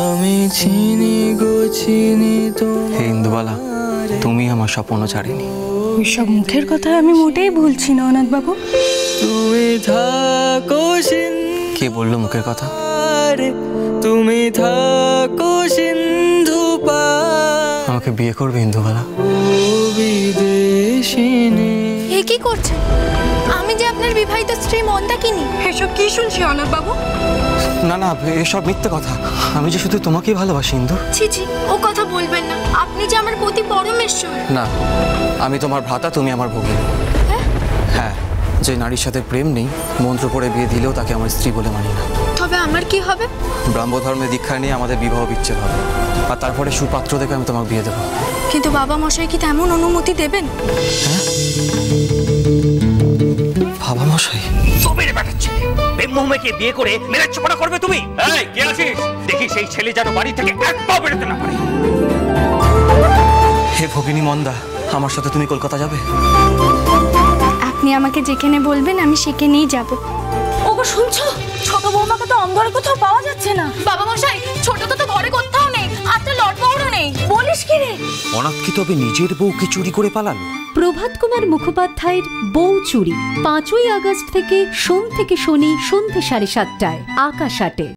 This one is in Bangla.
আমি চিনি গো চিনি তো। হে ইন্দুবালা, তুমি আমার স্বপ্ন ছাড়িনি। ওইসব মুখের কথা আমি মোটেই ভুলছি না অনাথ বাবু। তুমি থাকো কে বললো মুখের কথা? তুমি থাকো সিন্ধু পার। আমাকে বিয়ে করবে ইন্দুবালা? বিদেশিনী। এ কি করছেন? আমি যে আপনার বিবাহিত স্ত্রী মন্দাকিনী। এসব কি শুনছি অনাথ বাবু? না না, এসব মিথ্যে কথা। আমি যে শুধু তোমাকেই ভালোবাসি ইন্দু। ছি ছি, ও কথা বলবেন না। আপনি যে আমার পতি পরমেশ্বর। না, আমি তোমার ভ্রাতা, তুমি আমার ভগিনী। হ্যাঁ, যে নারীর সাথে প্রেম নেই, মন্ত্র পড়ে বিয়ে দিলেও তাকে আমার স্ত্রী বলে মানি না। তবে আমার কি হবে? ব্রাহ্মধর্মে দীক্ষা নিয়ে আমাদের বিবাহ বিচ্ছেদ হবে, আর তারপরে সুপাত্র দেখে আমি তোমাকে বিয়ে দেবো। কিন্তু বাবা মশাই কি তেমন অনুমতি দেবেন? বাবা মশাই? সবের পাঠাচ্ছে বেমুহমেকে বিয়ে করে মেরেচ্ছপনা করবে তুমি? এই কে আছিস? দেখি সেই ছেলে যেন বাড়ি থেকে এক পাও বেরোতে না পারে। হে ভগিনী মন্দা, আমার সাথে তুমি কলকাতা যাবে? আপনি আমাকে যেখানে বলবেন আমি সেখানেই যাব। ওগো শুনছো? ছোট বৌমাকে তো অন্ধকারে কোথাও পাওয়া যাচ্ছে না। বাবা মশাই, ছোট তো ঘরে কোথাও নেই, আর তো লটপাউরও নেই। বলিস কি রে? অনাথ কি তবে নিজের বউকে চুরি করে পালালো? প্রভাত কুমার মুখোপাধ্যায়ের বউ চুরি 5ই আগস্ট থেকে সোম থেকে শনি সন্ধ্যে 7:30টায় আকাশ 8-এ।